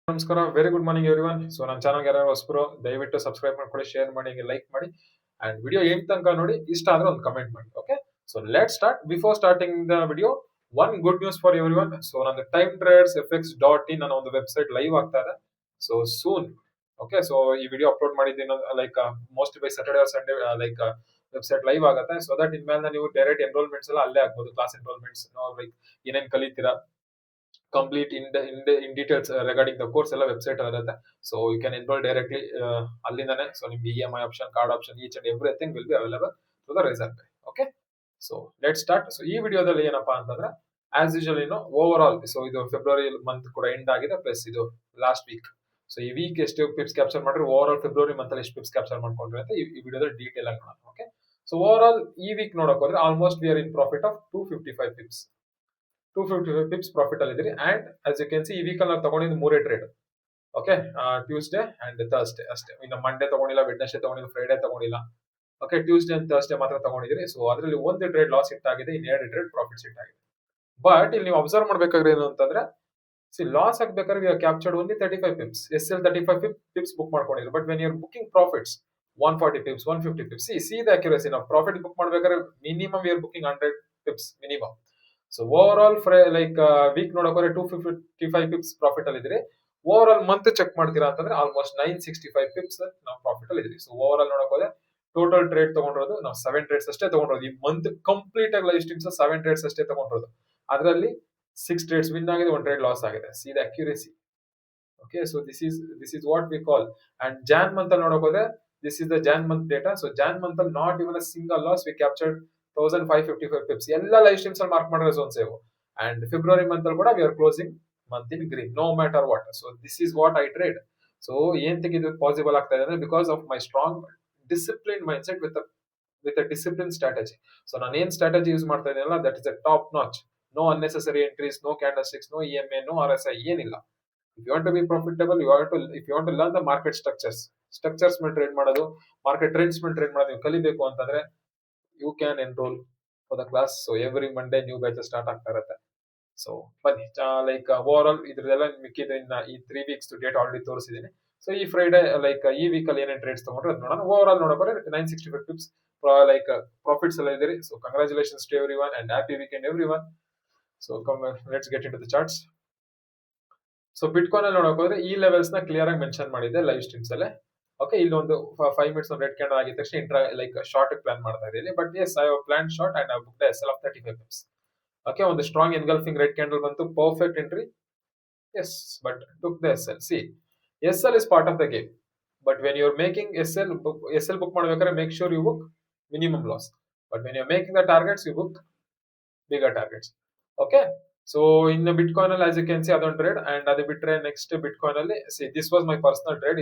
ನಮಸ್ಕಾರ, very good morning everyone. So ನನ್ನ ಚಾನಲ್ಗೆ ಯಾರು ಹೊಸಬರು ದಯವಿಟ್ಟು ಸಬ್ಸ್ಕ್ರೈಬ್ ಮಾಡ್ಕೊಳ್ಳಿ, ಶೇರ್ ಮಾಡಿ, ಲೈಕ್ ಮಾಡಿ ಅಂಡ್ ವಿಡಿಯೋ ಏನ್ ತನಕ ನೋಡಿ. ಇಷ್ಟ ಆದ್ರೆ ಒಂದು ಕಮೆಂಟ್ ಮಾಡಿ. Okay, so let start. Before starting the video, one good news for everyone. So ನಂದು ಟೈಮ್ ಟ್ರೇಡರ್ಸ್ FX.in ಅನ್ನೋ ಒಂದು ವೆಬ್ಸೈಟ್ ಲೈವ್ ಆಗ್ತಾ ಇದೆ. So soon, okay. ಸೊ ಈ ವಿಡಿಯೋ ಅಪ್ಲೋಡ್ ಮಾಡಿದ್ದೀನಿ like most by Saturday or Sunday like website live ಆಗುತ್ತೆ. So that ಇನ್ಮೇಲೆ ನೀವು ಡೈರೆಕ್ಟ್ ಎನ್ರೋಲ್ಮೆಂಟ್ಸ್ ಎಲ್ಲ ಅಲ್ಲೇ ಆಗ್ಬೋದು. ಕ್ಲಾಸ್ ಎನ್ರೋಲ್ಮೆಂಟ್ಸ್ ಲೈಕ್ ಏನೇನ್ ಕಲಿತೀರಾ complete in details regarding the course ಎಲ್ಲ ವೆಬ್ಸೈಟ್ ಇರುತ್ತೆ. So you can enrol directly ಅಲ್ಲಿಂದಾನೆ. ಸೊ ನಿಮ್ಗೆ EMI option, card option, each and everything will be available to the result. Okay, so let start. So ಈ ವಿಡಿಯೋದಲ್ಲಿ ಏನಪ್ಪಾ ಅಂತಂದ್ರೆ as usual over all, so ಇದು February month ಕೂಡ end ಆಗಿದೆ, plus ಇದು ಲಾಸ್ಟ್ ವೀಕ್. ಸೊ ಈ ವೀಕ್ ಎಷ್ಟು ಪಿಪ್ಸ್ ಕ್ಯಾಪ್ಚರ್ ಮಾಡ್ರಿ, ಓವರ್ ಆಲ್ ಫೆಬ್ರವರಿ ಮಂತ್ ಅಲ್ಲಿ ಎಷ್ಟು ಪಿಪ್ಸ್ ಕ್ಯಾಪ್ಚರ್ ಮಾಡ್ಕೊಂಡ್ರಿ ಅಂತ ಈ ವಿಡಿಯೋದಲ್ಲಿ ಡೀಟೇಲ್ ಆಗಿ ನೋಡೋಣ. ಓಕೆ, ಸೊ ಓವರ್ ಆಲ್ ಈ ವೀಕ್ ನೋಡಕ್ ಹೋದ್ರೆ almost we are in profit of 255 pips. 255 pips profit ಅಲ್ಲಿ ಇದೀರಿ. And as you can see, ಈ ವೀಕ್ ಅಲ್ಲಿ ನಾವು ತಗೊಂಡಿದ್ದು ಮೂರೇ trade. Okay, Tuesday and Thursday ಅಷ್ಟೇ. ಇನ್ನು ಮಂಡೇ ತಗೊಂಡಿಲ್ಲ, ವೆಡ್ನೆಸ್ಡೇ ತಗೊಂಡಿಲ್ಲ, ಫ್ರೈಡೇ ತಗೊಂಡಿಲ್ಲ. ಓಕೆ, ಟ್ಯೂಸ್ಡೇ ಅಂಡ್ ಥರ್ಸ್ಡೇ ಮಾತ್ರ ತಗೊಂಡಿದ್ರಿ. ಸೊ ಅದರಲ್ಲಿ ಒಂದು ಟ್ರೇಡ್ ಲಾಸ್ ಹಿಟ್ ಆಗಿದೆ, ಇನ್ನು 2 ಟ್ರೇಡ್ ಪ್ರಾಫಿಟ್ ಹಿಟ್ ಆಗಿದೆ. ಬಟ್ ಇಲ್ಲಿ ನೀವು ಅಬ್ಸರ್ವ್ ಮಾಡ್ಬೇಕಾದ್ರೆ ಏನು ಅಂತಂದ್ರೆ, ಲಾಸ್ ಆಗ್ಬೇಕಾದ್ರೆ we captured only 35 pips. SL 35 pips book ಮಾಡ್ಕೊಂಡಿದ್ರು. But when you're booking profits 140 pips, 150 pips, see the accuracy. ನಾವು ಪ್ರಾಫಿಟ್ ಬುಕ್ ಮಾಡ್ಬೇಕಾದ್ರೆ minimum you're booking 100 pips minimum. So over all like week ನೋಡೋಕೆ 255 pips profit ಅಲ್ಲಿ ಇದ್ರಿ. Over all month check ಮಾಡ್ತೀರಾ ಅಂತಂದ್ರೆ almost 965 ಪಿಪ್ಸ್ ನಾವು profit ಅಲ್ಲಿ ಇದ್ರಿ. ಸೊ ಓವರ್ ಆಲ್ ನೋಡೋಕೆ ಟೋಟಲ್ ಟ್ರೇಡ್ ತಗೊಂಡಿರೋದು ನಾವು 7 ಟ್ರೇಡ್ಸ್ ಅಷ್ಟೇ ತಗೊಂಡಿರೋದು. ಈ ಮಂತ್ ಕಂಪ್ಲೀಟ್ ಆಗಿ ಲೈವ್ ಸ್ಟ್ರೀಮ್ಸ್ 7 ಟ್ರೇಡ್ಸ್ ಅಷ್ಟೇ ತಗೊಂಡಿರೋದು. ಅದರಲ್ಲಿ 6 ಟ್ರೇಡ್ಸ್ ವಿನ್ ಆಗಿದೆ, 1 ಟ್ರೇಡ್ ಲಾಸ್ ಆಗಿದೆ. See the accuracy. Okay, so this is what we call. And Jan month ಅಲ್ಲಿ ನೋಡೋಕೆ this is the Jan month data. So Jan month ಅಲ್ಲಿ not even a single loss. We captured 1555 pips. ಎಲ್ಲ live streams ಅಲ್ಲಿ mark ಮಾಡಿರೋ zone save. And February month ಅಲ್ಲಿ ಕೂಡ we are closing month in green, no matter what. So this is what I trade. So ಏನ್ ಇದು possible ಆಗ್ತಾ ಇದೆ ಅಂದ್ರೆ because of my strong discipline mind set with discipline strategy. So ನಾನು ಏನ್ strategy use ಮಾಡ್ತಾ ಇದ್ದೀನಲ್ಲ, that is a top notch. No unnecessary entries, no candle sticks, no EMA, no RSI, ಏನಿಲ್ಲ. If you want to be profitable, if you want to learn the market structures ಮೇಲೆ trade ಮಾಡೋದು, market trends ಮೇಲೆ trade ಮಾಡೋದು ನೀವು ಕಲಿಬೇಕು ಅಂತಂದ್ರೆ you can enroll for the class. So every Monday new batches start ಆಗ್ತಾ ಇರುತ್ತೆ. ಸೊ ಬನ್ನಿ, ಲೈಕ್ ಓವರ್ ಆಲ್ ಇದ್ರದೆಲ್ಲ ಮಿಕ್ಕಿದ ಈ 3 ವೀಕ್ಸ್ ಡೇಟ್ ಆಲ್ರೆಡಿ ತೋರಿಸಿದ್ದೀನಿ. ಸೊ ಈ ಫ್ರೈಡೆ ಲೈಕ್ ಈ ವೀಕ್ ಅಲ್ಲಿ ಏನೇನು ಟ್ರೇಡ್ಸ್ ತಗೊಂಡ್ರೆ ಅದು ನೋಡೋಣ. ಓವರ್ ಆಲ್ ನೋಡೋಕೆ 965 ಪಿಪ್ಸ್ ಲೈಕ್ ಪ್ರಾಫಿಟ್ಸ್ ಎಲ್ಲ ಇದ್ದೀರಿ. So congratulations to everyone and happy weekend everyone. So let's get into the charts. So bitcoin ಅಲ್ಲಿ ನೋಡಕ್ ಹೋದ್ರೆ ಈ ಲೆವೆಲ್ಸ್ ನ ಕ್ಲಿಯರ್ ಆಗಿ ಮೆನ್ಷನ್ ಮಾಡಿದೆ ಲೈವ್ ಸ್ಟ್ರೀಮ್ಸ್ ಅಲ್ಲೇ. ಓಕೆ, ಇಲ್ಲೊಂದು 5 ಮಿನಿಟ್ಸ್ ಒಂದು ರೆಡ್ ಕ್ಯಾಂಡಲ್ ಆಗಿದ ತಕ್ಷಣ ಇಂಟ್ರಾ ಲೈಕ್ ಶಾರ್ಟ್ ಪ್ಲಾನ್ ಮಾಡ್ತಾ ಇದ್ದೀನಿ. But yes, I have plan short and I book the SL of 35 pips. Okay, ಒಂದು ಸ್ಟ್ರಾಂಗ್ ಎನ್ಗಲ್ಫಿಂಗ್ ರೆಡ್ ಕ್ಯಾಂಡಲ್ ಬಂತು, perfect entry. Yes, but took the SL. See, SL is part of the game. But when you are making SL book ಮಾಡ್ಬೇಕಾದ್ರೆ make sure you book minimum loss. But when you are making the targets you book bigger targets. Okay, so ಇನ್ನು bitcoin ಅಲ್ಲಿ as you can C ಅದೊಂದು trade. And ಅದು ಬಿಟ್ರೆ next bitcoin ಅಲ್ಲಿ see this was my personal trade.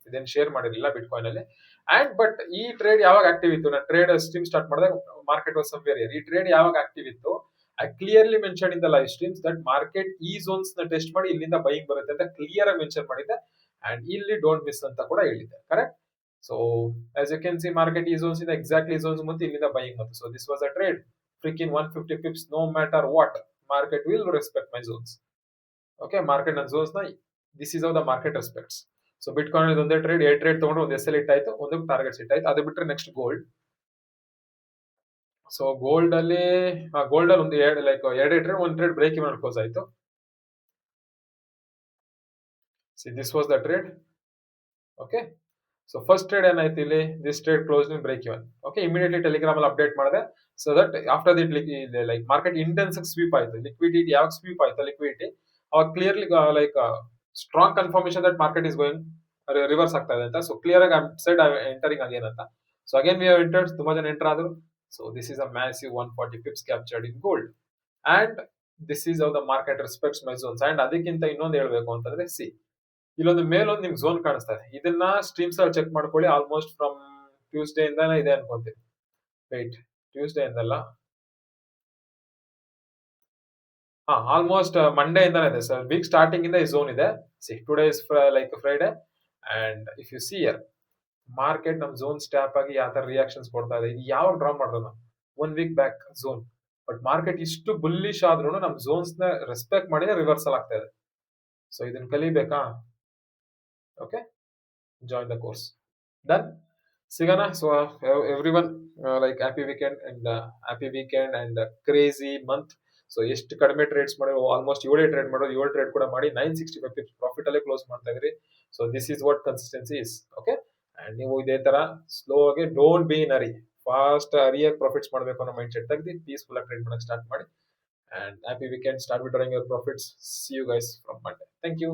ಇದೇನು share ಮಾಡಿರಲಿಲ್ಲ bitcoin ಅಲ್ಲಿ. And but ಈ ಟ್ರೇಡ್ ಯಾವಾಗ ಆಕ್ಟಿವ್ ಇತ್ತು, ನಾನು ಟ್ರೇಡ್ ಸ್ಟ್ರೀಮ್ ಸ್ಟಾರ್ಟ್ ಮಾಡಿದಾಗ ಮಾರ್ಕೆಟ್ ವಾಸ್ ಸಮ್ವೇರ್ ಹಿಯರ್. ಈ ಟ್ರೇಡ್ ಯಾವಾಗ ಆಕ್ಟಿವ್ ಇತ್ತು, I clearly mention in the live streams that market ಈ ಝೋನ್ಸ್ ನ ಟೆಸ್ಟ್ ಮಾಡಿ ಇಲ್ಲಿಂದ ಬೈಯಿಂಗ್ ಬರುತ್ತೆ ಅಂತ ಕ್ಲಿಯರ್ ಆಗಿ ಮೆನ್ಷನ್ ಮಾಡಿದ್ದೆ. ಅಂಡ್ ಇಲ್ಲಿ ಡೋಂಟ್ ಮಿಸ್ ಅಂತ ಕೂಡ ಹೇಳಿದ್ದೆ, correct. So as you can see market ಈ ಝೋನ್ಸ್ ಇಂದ ಎಕ್ಸಾಕ್ಟ್ಲಿ ಝೋನ್ಸ್ ಮುಂದೆ ಇಲ್ಲಿಂದ ಬೈಯಿಂಗ್ ಬಂತು. So this was a trade freaking 150 pips, no matter what. Market will respect my zones. Okay, market and zones na, this is how the market respects. So Bitcoin is ಒಂದೇ trade, 2 trade ತಗೊಂಡು ಒಂದು SL hit ಆಯ್ತು, ಒಂದು target hit ಆಯ್ತು. ಅದು ಬಿಟ್ಟರೆ next gold. So gold ಅಲ್ಲಿ ಒಂದು 2 ಟ್ರೇಡ್, ಒಂದು ಟ್ರೇಡ್ ಬ್ರೇಕ್ ಇವನ್ ಕ್ಲೋಸ್ ಆಯ್ತು. See, this was the trade. Okay, so first trade ಏನಾಯ್ತು ಇಲ್ಲಿ, this trade close in break even. Okay, immediately Telegram ಅಲ್ಲಿ ಅಪ್ಡೇಟ್ ಮಾಡಿದೆ. So that after that like market intense sweep ಆಯ್ತು. Liquidity ಯಾವಾಗ sweep ಆಯ್ತು liquidity, ಅವಾಗ clearly like strong confirmation that market is going reverse ಆಗ್ತಾ ಇದೆ ಅಂತ. ಸೊ ಕ್ಲಿಯರ್ ಆಗಿ ಸೈಡ್ ಎಂಟರಿಂಗ್ ಅಗೇನ್ ಅಂತ. So again we have entered, ತುಂಬಾ ಜನ ಎಂಟರ್ ಆದ್ರು. So this is a massive 140 pips captured in gold. And this is how the market respects my zones. And ಅದಕ್ಕಿಂತ ಇನ್ನೊಂದು ಹೇಳ್ಬೇಕು ಅಂತಂದ್ರೆ, ಸಿ ಇಲ್ಲೊಂದು ಮೇಲೊಂದು ನಿಮ್ಗೆ ಝೋನ್ ಕಾಣಿಸ್ತಾ ಇದೆ. ಇದನ್ನ ಸ್ಟ್ರೀಮ್ಸ್ ಅಲ್ಲಿ ಚೆಕ್ ಮಾಡ್ಕೊಳ್ಳಿ. ಆಲ್ಮೋಸ್ಟ್ ಫ್ರಮ್ ಟ್ಯೂಸ್ಡೇ ಇಂದಾನೆ ಇದೆ ಅನ್ಕೊಂತೀನಿ. ರೈಟ್, ಟ್ಯೂಸ್ಡೇ ಇಂದಲ್ಲ, ಆಲ್ಮೋಸ್ಟ್ ಮಂಡೇ ಇಂದಾನೆ ಇದೆ ಸರ್. ವೀಕ್ ಸ್ಟಾರ್ಟಿಂಗ್ ಇಂದ ಈ ಝೋನ್ ಇದೆ. See today is like Friday. And if you see your market ನಮ್ ಝೋನ್ ಸ್ಟ್ಯಾಪ್ ಆಗಿ ಯಾವ ತರ ರಿಯಾಕ್ಷನ್ಸ್ ಕೊಡ್ತಾ ಇದೆ. ಇದು ಯಾವ ಡ್ರಾ ಮಾಡೋದು ನಾವು 1 week back zone. But market ಇಷ್ಟು ಬುಲ್ಲಿಶ್ ಆದ್ರೂ ನಮ್ ಝೋನ್ಸ್ ನ ರೆಸ್ಪೆಕ್ಟ್ ಮಾಡಿದ್ರೆ ರಿವರ್ಸಲ್ ಆಗ್ತಾ ಇದೆ. ಸೊ ಇದನ್ನ ಕಲಿಬೇಕಾ? Okay, join the course. Done, ಸಿಗೋಣ. So every one like happy weekend and crazy month. So ಎಷ್ಟು ಕಡಿಮೆ ಟ್ರೇಡ್ಸ್ ಮಾಡಿ, ಆಲ್ಮೋಸ್ಟ್ 7 ಟ್ರೇಡ್ ಮಾಡೋದು, 7 ಟ್ರೇಡ್ ಕೂಡ ಮಾಡಿ 965 ಪಿಪ್ಸ್ ಪ್ರಾಫಿಟ್ ಅಲ್ಲೇ ಕ್ಲೋಸ್ ಮಾಡ್ತಾ ಇದ್ರಿ. So this is what consistency is. Okay, and ನೀವು ಇದೇ ತರ ಸ್ಲೋ ಆಗಿ, don't be in hurry, fast ಹರಿಯಾಗಿ ಪ್ರಾಫಿಟ್ಸ್ ಮಾಡಬೇಕು ಅನ್ನೋ ಮೈಂಡ್ ಸೆಟ್ ತೆಗೆದು ಪೀಸ್ಫುಲ್ ಆಗಿ ಟ್ರೇಡ್ ಮಾಡಕ್ಕೆ ಸ್ಟಾರ್ಟ್ ಮಾಡಿ. And happy weekend. Start withdrawing your profits. See you guys from Monday. Thank you.